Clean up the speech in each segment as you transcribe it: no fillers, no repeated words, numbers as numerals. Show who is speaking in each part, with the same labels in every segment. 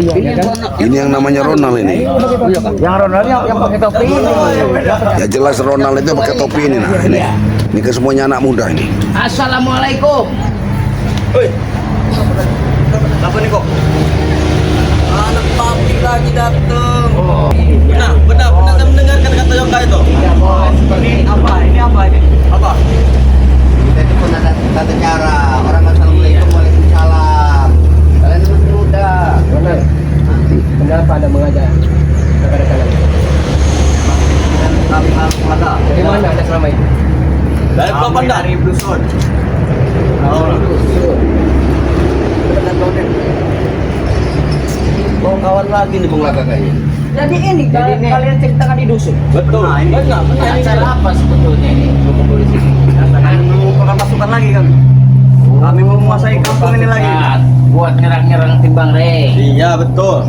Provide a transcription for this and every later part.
Speaker 1: bahaya.
Speaker 2: Ini yang namanya Ronald ini.
Speaker 1: Yang Ronald yang pakai topi ini.
Speaker 2: Ya jelas Ronald itu pakai topi ini. Nah, ini ke semuanya anak muda ini.
Speaker 3: Assalamualaikum.
Speaker 4: Woi. Apa nih kok? Anak papi lagi datang.
Speaker 3: Oh,
Speaker 4: Benar saya mendengarkan kata Yoka itu.
Speaker 1: Ini apa? Ini apa ini?
Speaker 4: Apa?
Speaker 5: Kita itu pun ada tata cara. Orang assalamualaikum, waalaikumsalam. Kalian masih muda.
Speaker 1: Ronald, kenapa Anda mengajak kepada kalian?
Speaker 5: Ada.
Speaker 1: Dari mana Anda selama ini?
Speaker 4: Dari Pulau
Speaker 5: Dari Blusun.
Speaker 4: Mau kawan lagi nih Bung Laka kayaknya.
Speaker 3: Jadi ini
Speaker 1: kalian ceritakan di dusun.
Speaker 4: Betul. Benar.
Speaker 3: acara apa sebetulnya ini? Kumpul di sini.
Speaker 4: Mengumpulkan pasukan lagi kan. Kami mau menguasai kampung ini lagi.
Speaker 3: Buat nyerang-nyerang Timbang Rey.
Speaker 4: Iya betul.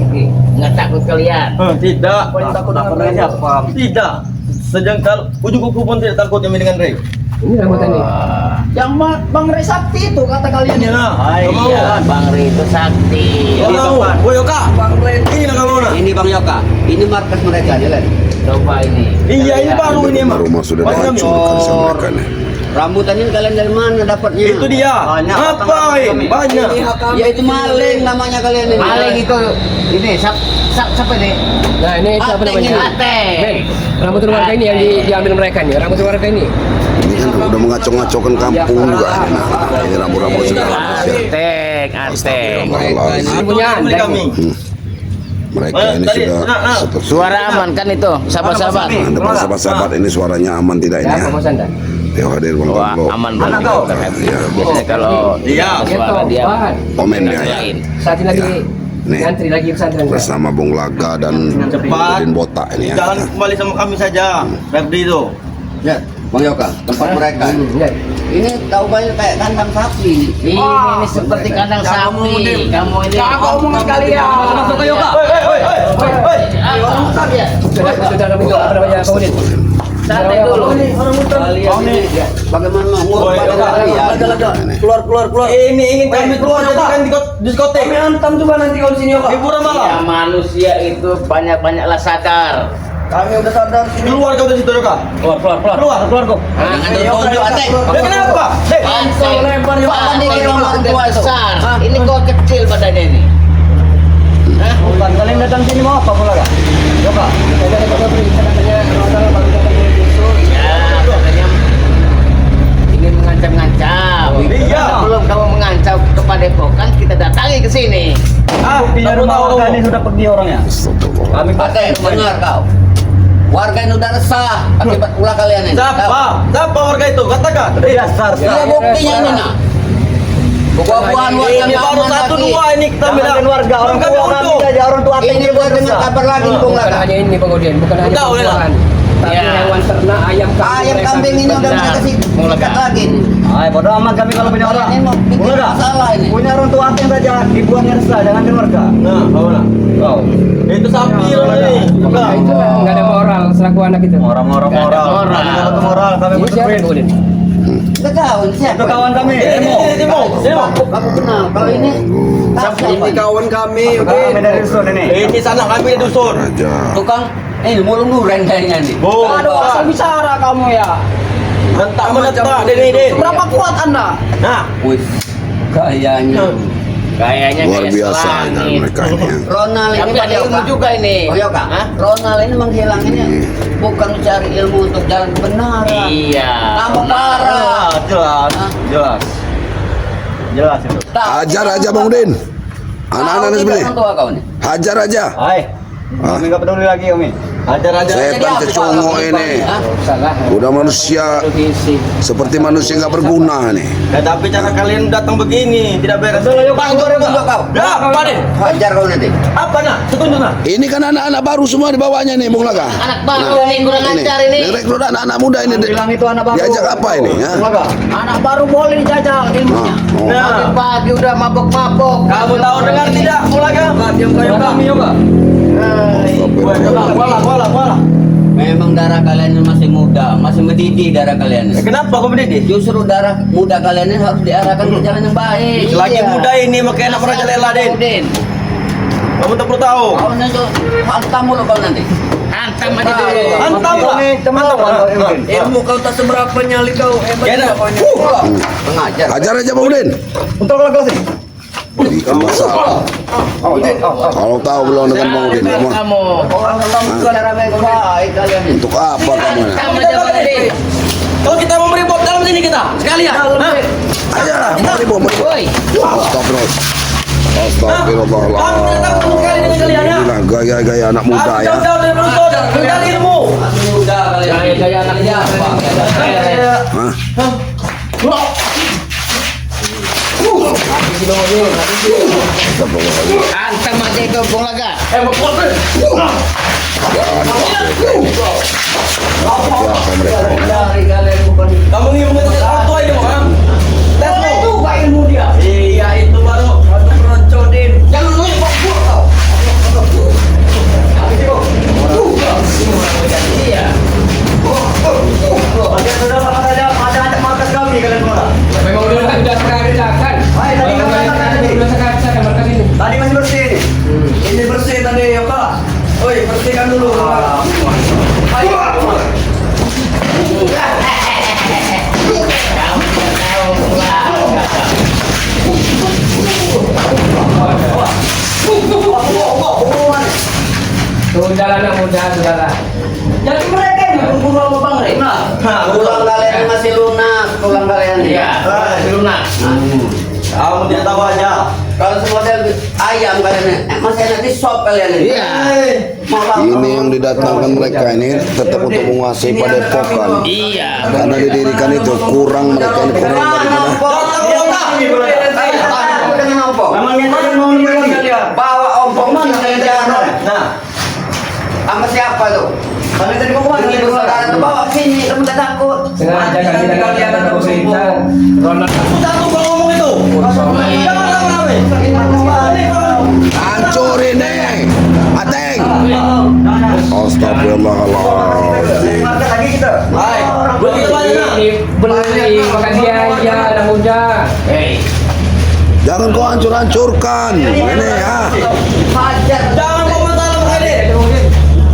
Speaker 3: Nggak takut kalian?
Speaker 4: Tidak.
Speaker 1: Paling takut
Speaker 4: Takut
Speaker 1: dengan
Speaker 4: dengan siapa? Tidak. Sejengkal ujung kuku pun tidak takut kami dengan Rey.
Speaker 1: Ini rambutan ini.
Speaker 3: Yang Bang Rey Sakti itu kata kalian.
Speaker 4: Ya.
Speaker 3: Iya, Bang Rey itu sakti.
Speaker 4: Tahu. Woi Yoka. Bang Rey. Ini nak kamu nak.
Speaker 5: Ini Bang Yoka. Ini markas mereka, jalan.
Speaker 3: Coba ini.
Speaker 4: Iya ini baru ini emang.
Speaker 2: Rumah sudah dihancurkan sama mereka nih.
Speaker 5: Rambutan ini kalian dari mana dapatnya?
Speaker 4: Itu dia. Ngapain? Banyak.
Speaker 5: Ya itu maling namanya kalian ini.
Speaker 3: Maling itu ini siapa ini?
Speaker 1: Nah, ini siapa
Speaker 5: Ateng
Speaker 1: namanya?
Speaker 5: ini.
Speaker 3: Ateng.
Speaker 1: Ben, rambut warga ini yang diambil mereka nih. Rambut warga ini.
Speaker 2: Ini kan udah mengacau-ngacaukan kampung juga. Nah, ini rambut-rambut sudah habis ya.
Speaker 3: Ateng, Ateng.
Speaker 2: Astagfirullahaladzim.
Speaker 1: Punya
Speaker 4: Ini kami.
Speaker 2: Mereka ini
Speaker 4: Tadi,
Speaker 2: sudah seperti
Speaker 3: Suara aman kan itu, sahabat-sahabat.
Speaker 2: Nah, depan sahabat-sahabat ini suaranya aman tidak ini
Speaker 1: Ya,
Speaker 2: ya?
Speaker 1: apa Mas Anda?
Speaker 2: Dia hadir bang
Speaker 3: Wah,
Speaker 2: Bang.
Speaker 3: aman
Speaker 4: Mana
Speaker 3: banget.
Speaker 4: kau?
Speaker 2: Iya.
Speaker 3: Biasanya kalau
Speaker 4: Iya.
Speaker 3: suara dia
Speaker 1: Bahan.
Speaker 2: Komen dia ya.
Speaker 3: lain.
Speaker 1: Saat ini lagi
Speaker 2: Ya. Nih.
Speaker 1: ngantri lagi pesantren.
Speaker 2: Bersama Bung Laga dan
Speaker 4: Cepat.
Speaker 2: Udin Botak ini ya.
Speaker 4: Jangan kembali sama kami saja. Ferdi itu.
Speaker 5: Ya, Bang Yoka, tempat mereka.
Speaker 1: Lihat.
Speaker 5: Ini tahu banyak kayak kandang sapi.
Speaker 3: Ini seperti kandang sapi. Kamu ini.
Speaker 1: omongan kalian.
Speaker 4: Masuk ke Yoka. Woi.
Speaker 3: Orang hutan ya.
Speaker 1: Sudah apa namanya Pak Udin?
Speaker 3: Santai dulu.
Speaker 5: Kalian ini bagaimana mau
Speaker 4: Woi,
Speaker 5: ngurus
Speaker 4: Yoka.
Speaker 5: kalian?
Speaker 4: Keluar. Ini ingin kami keluar jadikan diskotek. Kami hantam juga nanti kalau di sini Yoka. Hiburan
Speaker 3: Ya
Speaker 4: malam.
Speaker 3: manusia itu banyak-banyaklah sadar.
Speaker 4: Kami udah sadar. Keluar kau dari situ Yoka. Keluar kau.
Speaker 3: Jangan ditunjuk Ateng.
Speaker 4: Ya kenapa? Hei.
Speaker 3: Ini orang besar. Ini kok kecil badannya ini. Hah?
Speaker 4: Bukan kalian datang sini mau apa pula? Yoka.
Speaker 3: Ya, katanya ingin mengancam-ngancam.
Speaker 4: Iya.
Speaker 3: Belum kamu mengancam kepada Epokan, kita datangi ke sini.
Speaker 4: Baru tahu ini sudah pergi orangnya.
Speaker 2: Astagfirullah.
Speaker 4: Kami
Speaker 5: Ateng, dengar kau. Warga ini udah resah akibat ulah kalian ini.
Speaker 4: Siapa warga itu? Katakan. Dasar.
Speaker 5: Iya buktinya ini nak. Buah-buahan warga
Speaker 4: Ini
Speaker 5: nggak
Speaker 4: baru
Speaker 5: aman
Speaker 4: satu
Speaker 5: lagi.
Speaker 4: dua ini kita bilang
Speaker 6: warga orang
Speaker 4: Kami
Speaker 6: tua
Speaker 4: untuk.
Speaker 6: kami saja orang tua
Speaker 5: Ini buat dengar kabar lagi nih Bung
Speaker 1: Bukan
Speaker 5: Laka.
Speaker 1: hanya ini Bang Udin, bukan hanya
Speaker 4: Tahu,
Speaker 1: perubahan. Tapi
Speaker 3: Ya.
Speaker 1: hewan ternak, ayam kambing,
Speaker 5: Ayam
Speaker 1: mereka
Speaker 5: kambing ini
Speaker 1: juga
Speaker 5: udah
Speaker 1: benar.
Speaker 5: mereka sikat lagi.
Speaker 6: Ay, bodoh amat kami kalau punya orang.
Speaker 5: Kalian ini mau bikin
Speaker 6: Udah.
Speaker 5: masalah ini.
Speaker 6: Punya orang tua asing saja dibuatnya resah, jangan keluarga.
Speaker 4: Nah, mana?
Speaker 6: Kau.
Speaker 4: Itu sapi loh ini.
Speaker 1: Nah, itu nggak ada moral selaku anak itu.
Speaker 6: Moral.
Speaker 3: Nggak ada moral.
Speaker 6: Kami satu moral, kami
Speaker 1: Ini siapa
Speaker 6: bersumpah.
Speaker 1: Bang Udin?
Speaker 5: Nggak tahu ini siapa.
Speaker 6: Itu kawan kami.
Speaker 4: Ini mau.
Speaker 5: Aku kenal. Kalau ini siapa?
Speaker 4: kawan kami.
Speaker 6: Kami dari dusun ini.
Speaker 4: Ini sana kami di dusun.
Speaker 2: Raja.
Speaker 5: Tukang mulung duren kayaknya nih.
Speaker 4: Aduh, asal
Speaker 1: bicara kamu ya.
Speaker 4: mentak mentak Den.
Speaker 1: Berapa kuat Anda?
Speaker 4: Nah,
Speaker 5: Wih, kayaknya.
Speaker 3: Kayaknya
Speaker 2: Luar
Speaker 3: kayak
Speaker 2: biasa ini
Speaker 3: selangit.
Speaker 2: mereka ini ya.
Speaker 5: Ronald ini
Speaker 3: Tapi ada
Speaker 5: Bang
Speaker 3: ilmu
Speaker 5: Yoka.
Speaker 3: juga ini.
Speaker 5: Oh Yoka,
Speaker 3: Hah?
Speaker 5: Ronald ini menghilang ini bukan mencari ilmu untuk jalan kebenaran.
Speaker 3: Iya.
Speaker 5: Kamu parah.
Speaker 4: jelas.
Speaker 6: Jelas itu.
Speaker 2: Hajar aja Bang Udin. Anak-anak
Speaker 5: Tahu
Speaker 2: sebenarnya.
Speaker 5: tidak orang tua kau nih?
Speaker 2: Hajar aja.
Speaker 6: Hai. Kami nggak peduli lagi kami.
Speaker 4: Ajar.
Speaker 2: Setan cecungu ini.
Speaker 1: Salah.
Speaker 2: Udah manusia seperti manusia nggak berguna nih.
Speaker 4: Ya, tapi cara kalian datang begini tidak beres.
Speaker 5: Bang, tunjuk kau.
Speaker 4: Ya, apa deh?
Speaker 5: Hajar kau nanti.
Speaker 4: Apa nak? Setunjuk nak.
Speaker 2: Ini kan anak-anak baru semua di bawahnya nih Bung Laga.
Speaker 3: Anak baru nih kurang ajar ini.
Speaker 2: Rekrut anak-anak muda ini.
Speaker 6: Bilang itu anak baru.
Speaker 2: Diajak apa ini? Ya?
Speaker 6: Keluarga.
Speaker 3: Anak baru boleh dijajal ilmunya.
Speaker 2: Oh.
Speaker 4: Nah,
Speaker 3: Pagi udah mabok-mabok.
Speaker 4: kamu tahu dengar tidak? Mulaga.
Speaker 6: Diam kayu kami Yoga.
Speaker 4: Bola.
Speaker 5: Memang darah kalian ini masih muda, masih mendidih darah kalian ini.
Speaker 4: Kenapa kau mendidih?
Speaker 5: Justru darah muda kalian ini harus diarahkan ke jalan yang baik.
Speaker 4: Lagi muda ini makanya anak merajalela Den.
Speaker 3: Udin.
Speaker 4: Kamu tak perlu tahu.
Speaker 3: Kau nanti hantam mulu kau nanti. Hantam aja dulu.
Speaker 4: Hantam lah.
Speaker 1: Ilmu kau tak seberapa nyali kau.
Speaker 4: Ya dah.
Speaker 3: Mengajar.
Speaker 2: Ajar aja Bang Udin.
Speaker 4: Untuk kalau kau sih.
Speaker 2: Berikan masalah. Kalau tahu belum dengan Bang Udin,
Speaker 3: Kamu. Orang cara baik kalian ini.
Speaker 2: untuk apa kamu?
Speaker 3: Hantam aja Bang Udin.
Speaker 4: Kalau kita mau meribut dalam sini kita sekalian.
Speaker 2: Aja lah, mau ribut.
Speaker 3: Woi.
Speaker 2: Astagfirullah. Astagfirullahaladzim. Inilah gaya-gaya anak muda ya.
Speaker 4: Jauh dari berusut, mencari ilmu.
Speaker 3: Gaya anak siapa?
Speaker 2: Hah?
Speaker 3: Hantam aja kau Bung Laga.
Speaker 2: Siapa mereka?
Speaker 3: Dari kalian bukan.
Speaker 4: Kamu ingin mengetahui orang tua ini, Bang?
Speaker 3: Itu Pak ilmu dia.
Speaker 4: Iya, itu baru satu peroncodin.
Speaker 3: Jangan lu yang bawa kau. Iya.
Speaker 4: Ada markas kami kalian semua.
Speaker 1: Memang udah sekali kan?
Speaker 4: Tadi masih bersih ini. Ini bersih tadi, ya Pak. Oi, bersihkan dulu.
Speaker 1: Sudah anak muda, sudahlah.
Speaker 3: Jadi mereka yang berburu sama Bang Rey.
Speaker 5: Tulang kalian masih lunak, tulang kalian ini.
Speaker 3: Iya. Lunak.
Speaker 4: Kamu tidak tahu aja.
Speaker 5: Kalau semua ayam kalian ini, masih nanti sop kalian ini.
Speaker 3: Iya.
Speaker 2: Ini yang didatangkan mereka ini tetap untuk menguasai padepokan.
Speaker 3: Iya.
Speaker 2: Karena didirikan itu kurang mereka ini kurang dari mana?
Speaker 5: Bawa ompong mana kalian?
Speaker 4: Nah,
Speaker 5: Sama siapa tuh?
Speaker 4: kalian tadi mau kemana?
Speaker 5: Ini saudara tuh bawa sini, kamu tak takut.
Speaker 1: Sengaja kami kalian ada kesulitan. Ronald.
Speaker 4: Satu kau ngomong itu. Jangan lama-lama.
Speaker 2: Hancur ini, Ateng. Astagfirullahaladzim.
Speaker 4: Lagi kita. Hai, buat kita banyak.
Speaker 1: Beli makan dia aja anak muda.
Speaker 2: Jangan kau hancur-hancurkan. Ini ya.
Speaker 5: Hajar.
Speaker 4: Jangan kau masalah begini.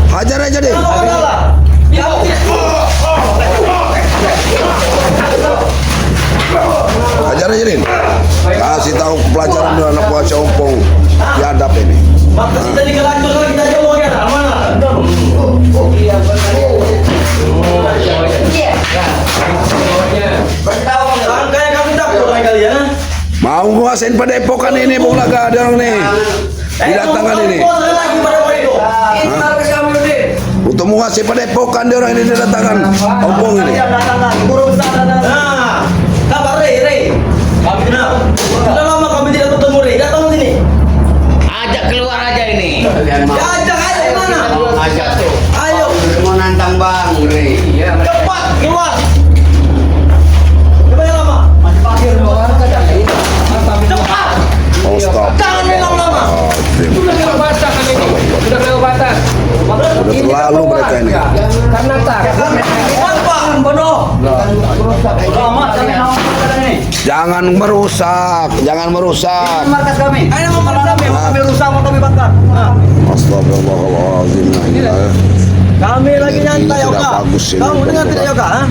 Speaker 2: Hajar aja deh.
Speaker 4: Jangan masalah.
Speaker 2: Hajar aja deh. Kasih tahu pelajaran dulu anak buah Ompong. Biadab ini.
Speaker 4: Maka kita dikelanjur lagi kita jauh ya. Mana? Rangkanya kami takut dengan kalian.
Speaker 2: Mau nguasain padepokan ini Bung Laga ada orang nih. Didatangkan ini.
Speaker 4: Lagi pada poin itu. Ini markas kami udah.
Speaker 2: Untuk menguasai padepokan dia orang ini didatangkan Ompong ini.
Speaker 4: Datang lagi. Guru besar datang. Nah, kabar Rey. Kami kenal. Sudah lama kami tidak bertemu Rey. Datang sini.
Speaker 3: Ajak keluar aja ini.
Speaker 4: Ajak aja kemana?
Speaker 5: Ajak tuh.
Speaker 4: Ayo.
Speaker 5: Mau nantang Bang Rey.
Speaker 4: Cepat keluar. Coba yang lama. Cepat. Jangan bilang lama.
Speaker 1: Sudah lewat batas kami ini. Sudah lewat batas.
Speaker 2: Udah terlalu mereka ini.
Speaker 1: Karena tak.
Speaker 4: Apa? Bodoh. Lama kami ini.
Speaker 2: Jangan merusak, jangan merusak.
Speaker 4: Markas kami. Ayo mau markas kami. Mau kami rusak, mau kami bakar.
Speaker 2: Astagfirullahaladzim.
Speaker 4: Kami lagi
Speaker 2: Ini
Speaker 4: nyantai
Speaker 2: tidak
Speaker 4: Yoga.
Speaker 2: bagus ini,
Speaker 4: Kamu dengar
Speaker 2: Bang.
Speaker 4: tidak Yoga? Ha?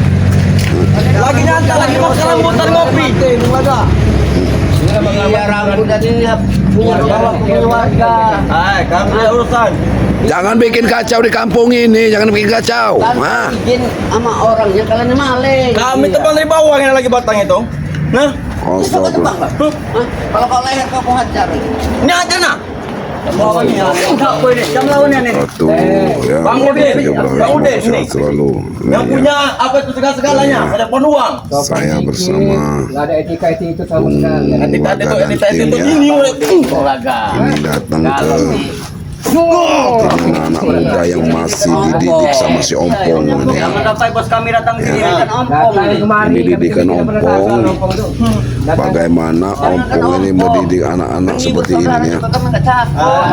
Speaker 4: Lagi nyantai, lagi mau kerambutan ngopi. Yoga.
Speaker 5: Iya rambut dan ini punya bawa keluarga.
Speaker 4: Hai, kami ada urusan.
Speaker 2: Jangan bikin kacau di kampung ini, jangan bikin kacau.
Speaker 5: Kan
Speaker 2: Nah,
Speaker 5: izin sama orangnya kalian maling.
Speaker 4: Kami tepan dari bawah yang lagi batang itu. Nah,
Speaker 2: astagfirullah.
Speaker 5: Hah? Kalau kau leher kau hajar.
Speaker 4: ini aja nah. Jam lawannya nih.
Speaker 2: Satu, ya.
Speaker 4: Bang Udin, Bang Udin
Speaker 2: Sehat
Speaker 4: ini.
Speaker 2: selalu.
Speaker 4: Yang
Speaker 2: Ya.
Speaker 4: punya apa itu segala-segalanya, ada peluang.
Speaker 2: Saya bersama
Speaker 1: Nggak ada etika itu sama sekali.
Speaker 4: Etikat itu,
Speaker 2: Lembaga dan
Speaker 4: etikat itu
Speaker 2: timnya.
Speaker 4: ini oleh.
Speaker 3: Laga.
Speaker 2: Ini datang ke anak muda yang masih dididik sama si Ompong ini.
Speaker 4: Jangan sampai bos kami datang sini
Speaker 2: Ya.
Speaker 4: kan ompong.
Speaker 1: Datang kemari.
Speaker 2: Ini didikan
Speaker 1: kami tidak pernah
Speaker 2: Ompong.
Speaker 1: tahu Ompong itu. Datang.
Speaker 2: Bagaimana Ompong ini mendidik anak-anak seperti ini ya.
Speaker 5: Kamu nggak takut.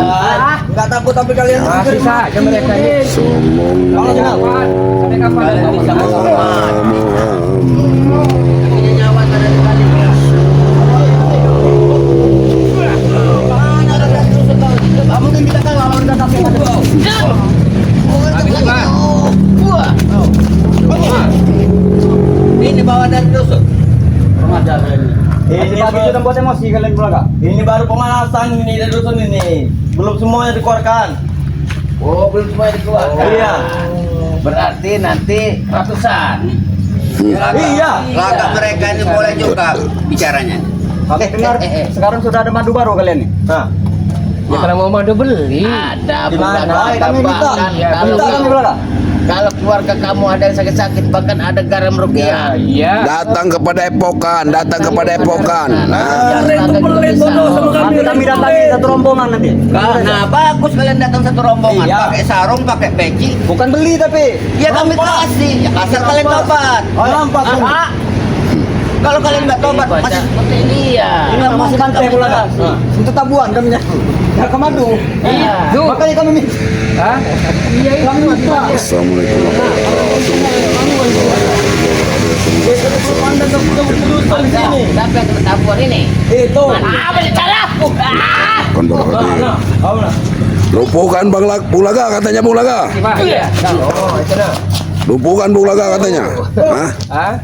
Speaker 4: Enggak takut tapi kalian
Speaker 1: Masih saja mereka ini.
Speaker 2: Sallallahu
Speaker 1: Sampai kapan?
Speaker 5: Punya nyawa ada di balik. Mana ada kasus kau? Kamu
Speaker 6: buat emosi kalian Bulaga.
Speaker 4: Ini baru pemanasan ini dari dusun ini. Belum semuanya dikeluarkan.
Speaker 3: Oh, belum semuanya dikeluarkan.
Speaker 4: Iya.
Speaker 3: Berarti nanti ratusan.
Speaker 4: Iya.
Speaker 5: Laga mereka ini boleh juga bicaranya.
Speaker 6: Kami dengar sekarang sudah ada madu baru kalian nih.
Speaker 4: Nah,
Speaker 1: Ya kalau mau madu beli.
Speaker 3: Ada
Speaker 4: Di mana?
Speaker 3: Bulaga,
Speaker 6: Kami minta.
Speaker 3: bahkan
Speaker 6: Minta kami Bulaga.
Speaker 3: kalau keluarga kamu ada yang sakit-sakit bahkan ada garam rupiah.
Speaker 1: Iya.
Speaker 2: Datang kepada epokan, datang kepada epokan. Nah,
Speaker 6: Nanti kami datangi satu rombongan nanti.
Speaker 5: Nah, bagus kalian datang satu rombongan,
Speaker 6: Iya.
Speaker 5: pakai sarung, pakai peci.
Speaker 6: Bukan beli tapi.
Speaker 5: Ya kami kasih, ya asal kalian tobat.
Speaker 4: lampas.
Speaker 5: Kalau kalian nggak tobat, masih
Speaker 3: seperti ini ya.
Speaker 6: Ini masih bantai Bulaga. Untuk tabuan kami ya ke madu.
Speaker 3: Iya.
Speaker 6: Makanya kami minta.
Speaker 1: Hah? Iya,
Speaker 6: Kami minta.
Speaker 2: Assalamualaikum
Speaker 3: Siapa yang kena tabuan ini?
Speaker 4: Itu.
Speaker 3: Apa cara?
Speaker 2: Lumpuhkan Bulaga katanya Bulaga.
Speaker 1: Iya. Oh, itu nah.
Speaker 2: Lumpuhkan Bulaga katanya. Hah?
Speaker 1: Hah?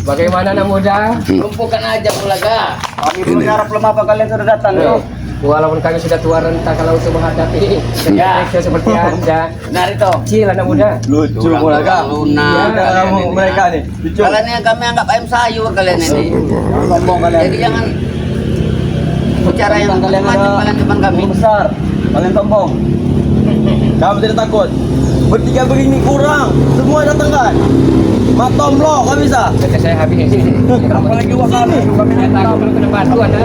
Speaker 1: Bagaimana anak muda?
Speaker 3: Lumpuhkan aja Bulaga.
Speaker 6: Kami belum harap lemah apa kalian sudah datang.
Speaker 1: Loh, walaupun kami sudah tua renta kalau untuk menghadapi
Speaker 3: Ya.
Speaker 1: mereka seperti Anda.
Speaker 3: Benar itu.
Speaker 1: Kecil anak muda.
Speaker 4: Lucu Bulaga.
Speaker 5: lunak.
Speaker 1: Iya.
Speaker 4: Kamu mereka nih. Lucu.
Speaker 5: Kalian yang kami anggap ayam sayur kalian ini.
Speaker 6: Rombong kalian.
Speaker 5: Jadi jangan bicara yang
Speaker 6: kalian
Speaker 5: macam kalian depan kami.
Speaker 6: besar. Kalian sombong.
Speaker 4: Kamu tidak takut. Bertiga begini kurang. Semua datang kan? Matom lo, nggak bisa.
Speaker 1: Kata saya habis di sini. Apalagi kami. Kami tidak tahu kalau kena batu Anda.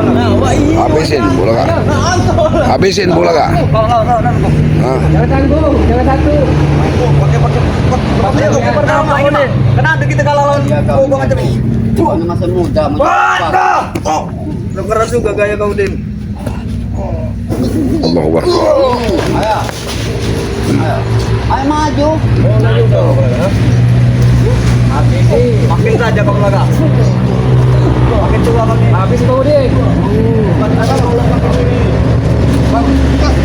Speaker 4: Nah, wah iya.
Speaker 2: Habisin Bulaga.
Speaker 4: Nah, antol.
Speaker 2: Habisin Bulaga. Hah?
Speaker 1: Jangan tangguh, jangan takut.
Speaker 6: Pakai pertama ini. Kenapa kita kalau lawan gua macam ini?
Speaker 5: Kami masih muda, muda.
Speaker 6: Lu keras juga gaya kau Din.
Speaker 2: Allahu Akbar.
Speaker 5: Ayo. Ayo. Ayo maju.
Speaker 6: Makin saja kau Bulaga. Makin tua kami.
Speaker 1: Habis kau deh.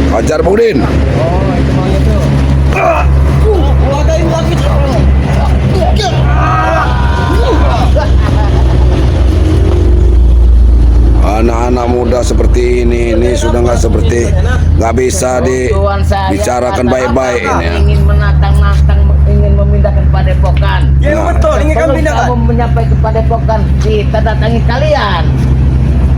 Speaker 2: Hajar Budin.
Speaker 1: Oh, itu maunya tuh.
Speaker 4: Bulaga ini lagi.
Speaker 2: Anak-anak muda seperti ini sudah nggak bisa
Speaker 3: Tujuan saya
Speaker 2: dibicarakan
Speaker 3: adalah
Speaker 2: baik-baik ini ya.
Speaker 3: ingin menatang-natang, ingin memindahkan padepokan.
Speaker 4: Ya
Speaker 2: Nah.
Speaker 4: betul, ini kan
Speaker 3: Kalau
Speaker 4: pindahkan.
Speaker 3: kamu menyampaikan ke padepokan, kita datangi kalian.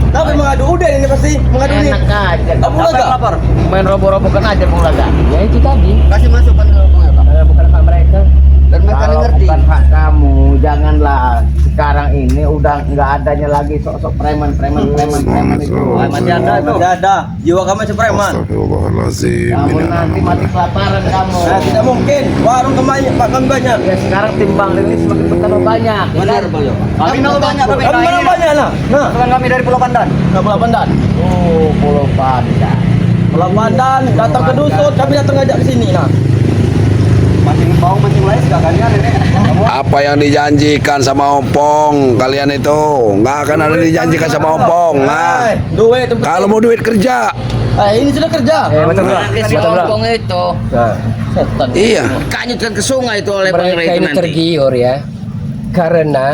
Speaker 4: Tapi mengadu udah ini pasti mengadu nih.
Speaker 3: Enak aja.
Speaker 4: Apa Bulaga?
Speaker 6: Lapar.
Speaker 3: Main robo-robokan aja Bulaga.
Speaker 1: Ya itu tadi.
Speaker 5: Kasih masukan ke rombongan, Pak.
Speaker 1: Bukan hak mereka.
Speaker 5: Dan mereka
Speaker 3: Kalau
Speaker 5: ngerti.
Speaker 3: bukan hak kamu, janganlah sekarang ini udah nggak adanya lagi sok-sok preman itu.
Speaker 6: Masih ada itu.
Speaker 4: Tidak ada. Jiwa kamu masih preman.
Speaker 2: Astagfirullahaladzim.
Speaker 3: Kamu nanti mati kelaparan kamu.
Speaker 4: Nah, tidak mungkin. Warung kami banyak.
Speaker 3: Ya sekarang timbang ini semakin bertambah banyak. ya
Speaker 5: Benar,
Speaker 3: kan?
Speaker 5: Pak.
Speaker 6: Kami nggak banyak kami.
Speaker 4: Kami mana banyak lah. Nah,
Speaker 6: Teman kami dari Pulau Pandan.
Speaker 4: nggak Pulau Pandan.
Speaker 3: Oh, Pulau Pandan.
Speaker 4: Pulau Pandan datang ke dusun, kami datang ngajak ke sini. Nah,
Speaker 6: Mancing bau, mancing lais gak kalian ini.
Speaker 2: Apa yang dijanjikan sama Ompong kalian itu nggak akan ada dijanjikan sama Ompong. Nah,
Speaker 4: duit itu.
Speaker 2: kalau mau duit kerja,
Speaker 4: Ini sudah kerja.
Speaker 6: Betul bro.
Speaker 3: Nanti si
Speaker 6: Betul bro.
Speaker 3: Ompong itu setan.
Speaker 2: iya.
Speaker 3: Kanyutkan ke sungai itu oleh Bang Ray
Speaker 1: Mereka
Speaker 3: itu
Speaker 1: ini
Speaker 3: nanti.
Speaker 1: tergiur ya. Karena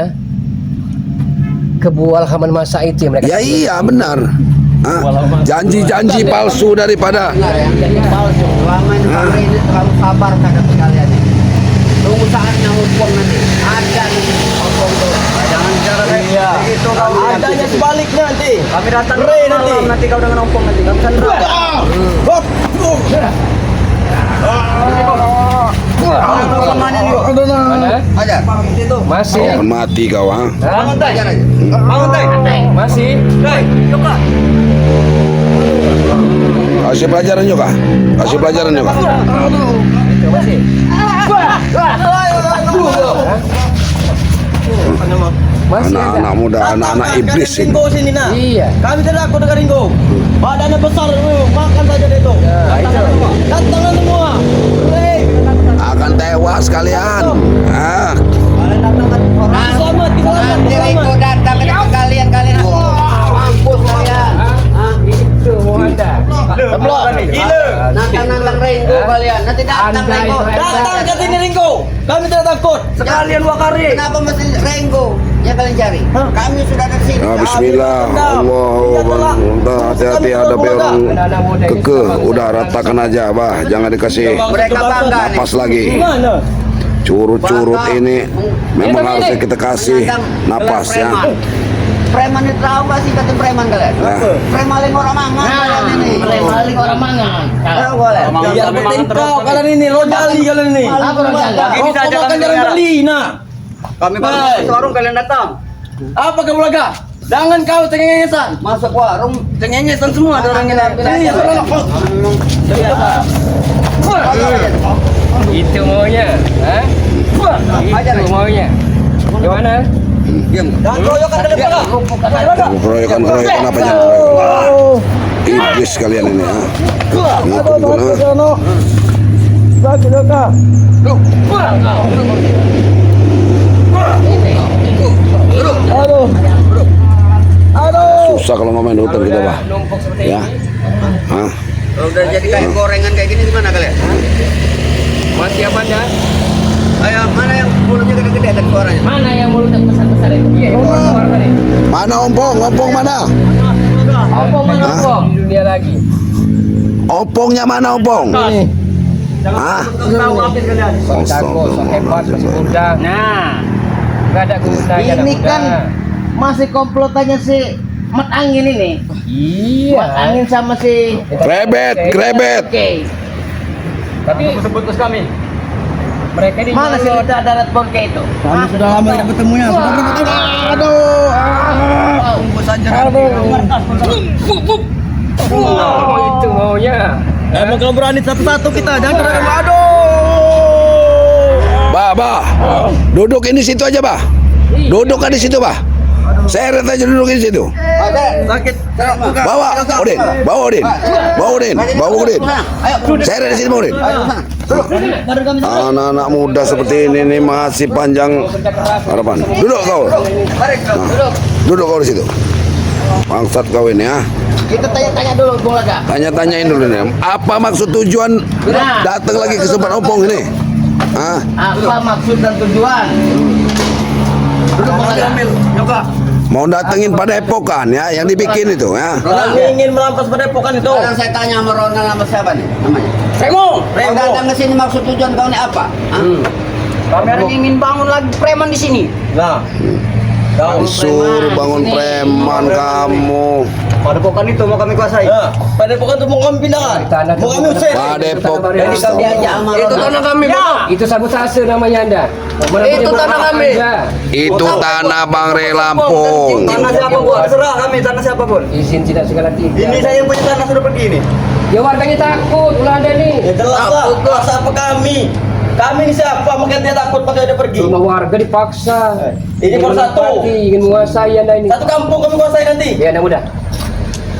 Speaker 1: kebual haman masa itu yang mereka.
Speaker 2: Ya iya benar. Hah? Janji-janji palsu daripada
Speaker 5: Benar ya, jadi palsu. Selama ini Bang Ray ini terlalu sabar terhadap kalian ini. Tunggu saatnya hukum nanti. Ada nih hukum tuh.
Speaker 6: Jangan bicara kayak
Speaker 4: Iya.
Speaker 6: gitu kau.
Speaker 4: Adanya sebaliknya nanti.
Speaker 6: Kami datang
Speaker 4: Ray
Speaker 6: malam
Speaker 4: nanti.
Speaker 6: nanti kau dengan ompong nanti. Kami sandra.
Speaker 4: Hop.
Speaker 6: Kemana nih?
Speaker 1: Mana?
Speaker 5: Ajar.
Speaker 1: Masih.
Speaker 2: akan mati kau. Ha?
Speaker 1: Hah?
Speaker 5: Ajar aja.
Speaker 4: Bangun teh.
Speaker 1: Masih.
Speaker 2: Kasih pelajaran juga. Kasih pelajaran juga.
Speaker 1: Itu masih. Masih ada.
Speaker 2: Anak-anak muda, anak-anak iblis ini.
Speaker 4: Ringo sini nah.
Speaker 1: Iya.
Speaker 4: Kami tidak takut dengan Ringo. Badannya besar, makan saja dia itu. Datanglah semua. Ray.
Speaker 2: Akan tewas kalian. Ah,
Speaker 4: Selamat,
Speaker 5: Nanti Ringo datang ke kalian, kalian mampus kalian.
Speaker 1: Itu mau ada.
Speaker 4: Gila.
Speaker 5: Nantang Ringo kalian. Nanti datang
Speaker 1: Anda
Speaker 5: Ringo.
Speaker 1: itu
Speaker 4: Datang ke sini Ringo. Kami tidak takut.
Speaker 6: Sekalian wakari.
Speaker 5: Kenapa mesti Renggo yang kalian cari? Kami sudah dari sini.
Speaker 2: Nah, bismillah. Allahu Akbar. Udah hati-hati hadapi orang kekeh. Udah ratakan aja, bah. Jangan dikasih
Speaker 5: Mereka bangga nih.
Speaker 2: napas lagi.
Speaker 4: Gimana?
Speaker 2: Curut-curut ini memang harus kita kasih napas ya.
Speaker 5: Preman itu tahu nggak sih kata preman kalian?
Speaker 2: Nah.
Speaker 5: Premaling orang mangan kalian ini.
Speaker 3: Maling orang mangan.
Speaker 5: Tahu kalian?
Speaker 4: Biar penting kau kalian ini, rojali kalian ini.
Speaker 3: Apa rencana?
Speaker 4: Kau makan jalan beli, nah.
Speaker 6: Kami baru masuk ke warung kalian datang.
Speaker 4: Apa kamu laga? Jangan kau cengengesan.
Speaker 5: Masuk warung.
Speaker 4: Cengengesan semua ada orang yang
Speaker 5: Iya,
Speaker 1: Itu maunya, hah? Itu maunya. Gimana?
Speaker 4: Dan keroyokan dengan pala.
Speaker 2: Keroyokan apa jangan? Iblis kalian ini ya. Ngaku guna. Susah kalau ngomongin hutan kita, bah.
Speaker 1: Numpuk seperti
Speaker 2: Ya.
Speaker 1: ini.
Speaker 2: Hah?
Speaker 5: Kalau udah jadi kayak gorengan kayak gini gimana kalian?
Speaker 1: Masih apa anda?
Speaker 5: Ayo, mana yang mulutnya gede-gede dan suaranya?
Speaker 3: Mana yang mulutnya besar-besar itu?
Speaker 1: Iya, itu keluar tadi.
Speaker 2: Mana ompong? Ompong mana?
Speaker 3: Apa mana
Speaker 2: Hah?
Speaker 3: kok?
Speaker 1: Di dunia lagi.
Speaker 2: Ompongnya mana ompong? Hah?
Speaker 6: Tahu habis kalian.
Speaker 1: Sok jago, sok hebat, masih muda. Nah, nggak ada gunanya. anak
Speaker 3: Ini
Speaker 1: muda.
Speaker 3: kan masih komplotannya si Mat Angin ini.
Speaker 1: Iya.
Speaker 3: Mat Angin sama si
Speaker 2: Krebet.
Speaker 3: Oke.
Speaker 1: Tapi
Speaker 6: Sebut bos kami.
Speaker 1: mereka ini
Speaker 3: Mana si Rita Darat Bonke itu?
Speaker 6: Kami sudah lama tidak bertemunya.
Speaker 3: Tunggu saja.
Speaker 1: itu maunya.
Speaker 6: Emang kalau berani satu-satu kita, jangan keren.
Speaker 2: Bah. Duduk ini situ aja, bah. Duduk kan di situ, bah. Seret aja duduk di situ.
Speaker 6: Sakit.
Speaker 2: Bawa Udin. Seret di situ, Udin. Anak-anak muda seperti ini nih masih panjang harapan. Duduk kau. Nah, duduk kau di situ. Bangsat kau ini ya.
Speaker 3: Kita tanya-tanya dulu Bung Laga.
Speaker 2: Tanya-tanyain dulu nih. Apa maksud tujuan datang lagi ke Sumber Ompong ini? Hah?
Speaker 3: Apa maksud dan tujuan? Duduk Bung Laga.
Speaker 2: Mau datengin pada epokan ya, yang dibikin itu ya.
Speaker 4: Kami ingin merampas padepokan itu.
Speaker 5: Sekarang saya tanya sama Ronald sama siapa nih namanya?
Speaker 4: Remo.
Speaker 5: Kau datang ke sini maksud tujuan kau ini apa? Hah?
Speaker 6: Kami orang ingin bangun lagi preman di sini.
Speaker 4: Nah. Kau
Speaker 2: Suruh bangun preman kamu.
Speaker 6: Padepokan itu mau kami kuasai.
Speaker 4: Nah, padepokan itu mau kami pindahkan. Mau kami usir.
Speaker 2: Padepok.
Speaker 5: Jadi kau diajak sama
Speaker 6: Itu
Speaker 5: Ronald.
Speaker 6: tanah kami, Pak.
Speaker 1: Itu sabotase namanya anda.
Speaker 6: Itu tanah kami.
Speaker 2: Itu tanah Bang Re Lampung.
Speaker 6: Tanah siapa pun, terserah kami tanah siapa pun.
Speaker 1: Izin tidak segala tidak.
Speaker 6: Ini saya yang punya tanah sudah pergi ini.
Speaker 1: Ya warganya takut, ulah ada nih.
Speaker 4: Ya jelas lah. Jelas apa kami? Kami ini siapa? Makanya dia takut pakai dia pergi.
Speaker 1: Cuma warga dipaksa.
Speaker 4: Ini baru satu.
Speaker 1: Ingin menguasai anda ini.
Speaker 4: Satu kampung kami kuasai nanti.
Speaker 1: Ya anak muda.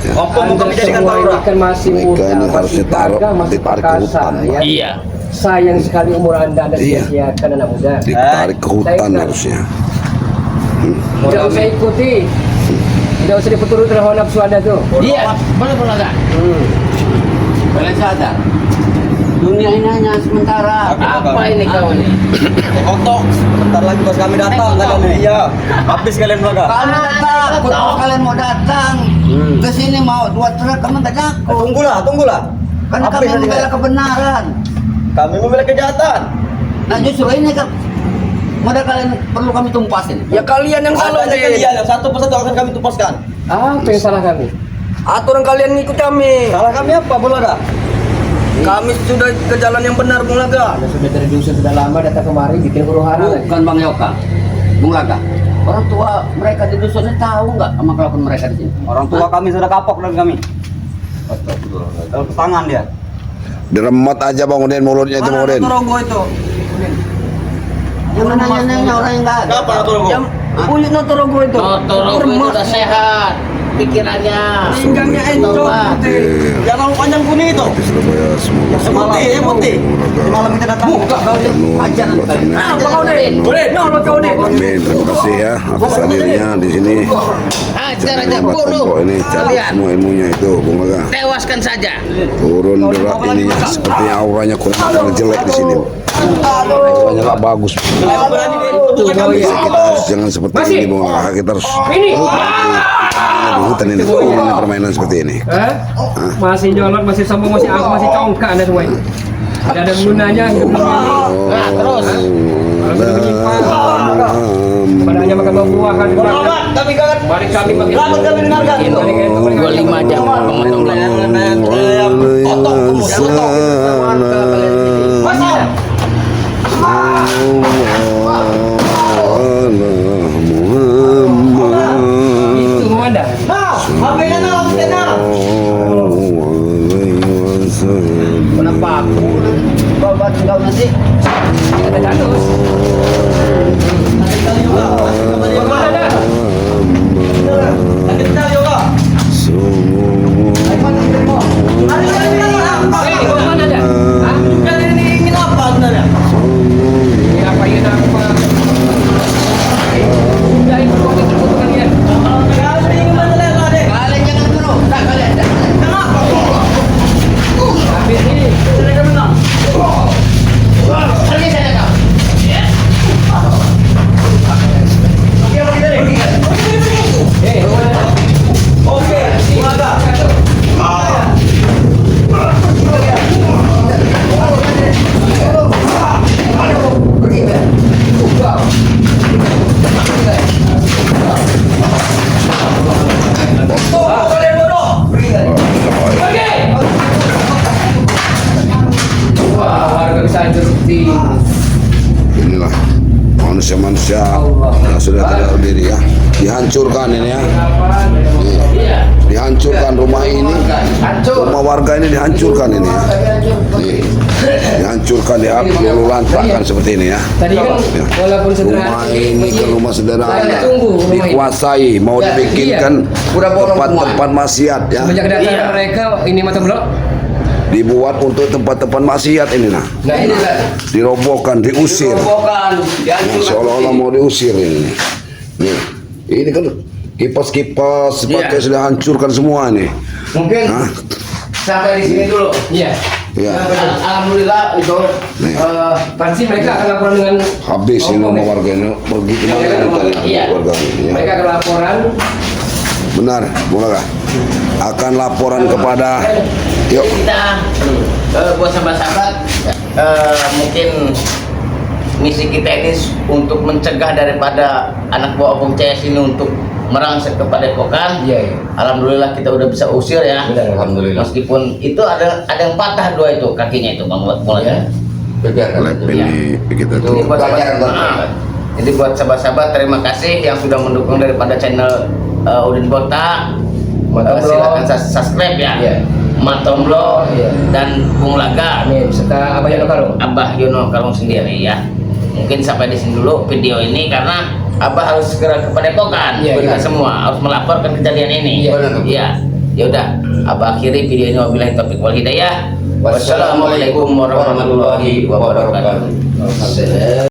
Speaker 4: Kampung kami jadikan
Speaker 1: Semua ini
Speaker 4: Taura.
Speaker 1: kan masih
Speaker 2: Mereka
Speaker 1: muda,
Speaker 2: ini
Speaker 1: masih
Speaker 2: harusnya taruh,
Speaker 1: gagah, masih
Speaker 2: ditarik ke
Speaker 1: perkasa.
Speaker 2: hutan.
Speaker 1: Ya.
Speaker 3: Iya.
Speaker 1: Sayang sekali umur anda
Speaker 2: Iya.
Speaker 1: sia-siakan anak muda.
Speaker 2: Ditarik ke hutan harusnya.
Speaker 1: Tidak usah ikuti. Tidak usah dipeturut oleh hawa nafsu anda tuh.
Speaker 3: Iya, benar Bung Laga.
Speaker 5: Kalian sadar? Dunia ini hanya sementara.
Speaker 3: Apa ini kau ini?
Speaker 4: Kotok. Bentar lagi bos kami datang kalian ini. Iya. Habis kalian belaga.
Speaker 5: Kalian takut kalau kalian mau datang ke sini mau buat truk kamu tak takut.
Speaker 4: Tunggulah.
Speaker 5: Karena kami
Speaker 4: Habis nanti
Speaker 5: membela kebenaran.
Speaker 4: kami membela kejahatan.
Speaker 5: Nah justru ini kan modal kalian perlu kami tumpasin.
Speaker 6: Ya kalian yang salah
Speaker 4: Adanya
Speaker 6: nih.
Speaker 4: kalian yang satu persatu akan kami tupaskan.
Speaker 1: Apa yang salah kami?
Speaker 6: Aturan kalian ngikut kami.
Speaker 4: Salah kami apa, Bulaga?
Speaker 6: Kami sudah ke jalan yang benar, Bung Laga.
Speaker 1: Anda sudah dari dusun sudah lama datang kemari bikin huru hara lagi.
Speaker 5: Bukan Bang Yoka, Bung Laga. Orang tua mereka di dusun ini tahu nggak sama kelakuan mereka di sini?
Speaker 6: Orang tua kami sudah kapok dari kami. Dalam tangan dia.
Speaker 2: Diremet aja Bang Udin mulutnya itu Bang Udin.
Speaker 6: Torogo itu?
Speaker 5: Yang nanya orang yang nggak ada.
Speaker 4: Kenapa Torogo?
Speaker 6: Yang kulit Torogo itu.
Speaker 3: Torogo itu udah sehat. Pikirannya.
Speaker 6: Pinggangnya encok.
Speaker 3: Coba.
Speaker 4: Yang rambut panjang kuning itu.
Speaker 2: Di Surabaya semoga
Speaker 4: Yang putih, yang putih.
Speaker 6: Malam kita datang.
Speaker 5: Ajar kalian.
Speaker 3: Apa kau nih?
Speaker 4: Boleh.
Speaker 2: Amin. Terima kasih ya atas hadirnya di sini.
Speaker 3: Ajar aja
Speaker 2: Pondok
Speaker 3: bunuh.
Speaker 2: ini cari
Speaker 3: Kalian
Speaker 2: semua ilmunya itu Bung Laga.
Speaker 3: tewaskan saja.
Speaker 2: Turun berat ininya sepertinya auranya kurang jelek di sini. Banyak nggak bagus. Kita harus jangan seperti
Speaker 1: Masih?
Speaker 2: ini, Bung. Kita harus
Speaker 1: Ini.
Speaker 2: di hutan ini permainan seperti ini.
Speaker 1: Masih nyolot, masih sombong, masih aku, masih congkak Anda semua ini. Tidak ada gunanya hidup ini.
Speaker 3: Nah, terus.
Speaker 1: Pada hanya makan buah-buahan.
Speaker 4: Selamat kami kangen.
Speaker 1: Mari kami bagi.
Speaker 4: Selamat kami dengarkan.
Speaker 3: 25 jam memotong
Speaker 4: Potong kamu, jangan potong. Masuk.
Speaker 1: Itu mau Anda.
Speaker 4: Nah, HP-nya nah, HP-nya nah.
Speaker 5: Kenapa aku? Bawa tinggal nanti.
Speaker 1: Ada jadus. Bagaimana dah?
Speaker 4: Lagi kenal juga.
Speaker 1: Bagaimana dah? Hah?
Speaker 4: Kalian ini ingin apa sebenarnya?
Speaker 1: Ya, apa yang aku mah? Sudah ikut foto kalian.
Speaker 4: Kalian ini ingin mana lagi?
Speaker 5: Kalian jangan dulu. Tak kalian.
Speaker 4: Kenapa?
Speaker 1: Habis ini.
Speaker 4: Mereka menang.
Speaker 5: Pergi sana kau.
Speaker 1: Bagaimana?
Speaker 4: Oke, Waga. Kalian bodoh.
Speaker 1: Wah, warga bisa hancur seperti
Speaker 2: Inilah manusia-manusia yang sudah tidak berdiri ya, dihancurkan ini ya. Nih, dihancurkan rumah ini, rumah warga ini dihancurkan ini ya. Nih, dihancurkan, dilululantakkan seperti ini ya.
Speaker 1: tadi kan
Speaker 2: Ya.
Speaker 1: walaupun sederhana
Speaker 2: Rumah ini ke rumah sederhana
Speaker 1: tunggu rumah ini.
Speaker 2: dikuasai, mau dibikinkan tempat-tempat maksiat ya,
Speaker 1: Sejak datang mereka ini mata blok.
Speaker 2: dibuat untuk tempat-tempat maksiat ini nah,
Speaker 1: Nah ini lah.
Speaker 2: dirobohkan, diusir.
Speaker 5: Bukan.
Speaker 2: Seolah-olah mau diusir ini. Nih, ini kan kipas-kipas pakai sudah hancurkan semua nih.
Speaker 3: Mungkin
Speaker 2: Hah?
Speaker 3: sampai di sini dulu.
Speaker 1: Iya.
Speaker 2: Ya,
Speaker 3: Alhamdulillah itu
Speaker 2: Nih.
Speaker 1: Pasti mereka akan laporan dengan
Speaker 2: habis ini
Speaker 1: Ngomong,
Speaker 2: rumah warga ini. Pergi kemana
Speaker 1: Iya,
Speaker 2: ini tadi
Speaker 3: iya.
Speaker 2: warga ini ya.
Speaker 1: mereka akan laporan.
Speaker 2: Benar, boleh akan laporan kepada yuk.
Speaker 3: kita buat sahabat-sahabat mungkin misi kita ini untuk mencegah daripada anak buah Bung CS ini untuk merangsek ke Padepokan.
Speaker 1: Iya, iya.
Speaker 3: Alhamdulillah kita udah bisa usir ya.
Speaker 1: Benar, alhamdulillah.
Speaker 3: Meskipun itu ada yang patah dua itu kakinya itu Bang buat mulanya.
Speaker 2: Lep ini kita
Speaker 3: Jadi
Speaker 2: tuh.
Speaker 3: buat sahabat, jadi buat sahabat-sahabat terima kasih yang sudah mendukung daripada channel Udin Botak.
Speaker 1: Matomblo.
Speaker 3: Silakan subscribe ya.
Speaker 1: Iya.
Speaker 3: Matomblo
Speaker 1: Iya.
Speaker 3: dan Bung Laga.
Speaker 1: Amin. Serta Abah Yono Karung.
Speaker 3: Abah Yono Kalung sendiri ya. Mungkin sampai di sini dulu video ini karena Abah harus segera ke Padepokan.
Speaker 1: Iya,
Speaker 3: Kita
Speaker 1: iya.
Speaker 3: semua harus melaporkan kejadian ini.
Speaker 1: Iya.
Speaker 3: Iya. Ya udah, Abah akhiri video ini wabillahi taufiq wal hidayah. Wassalamualaikum warahmatullahi wabarakatuh.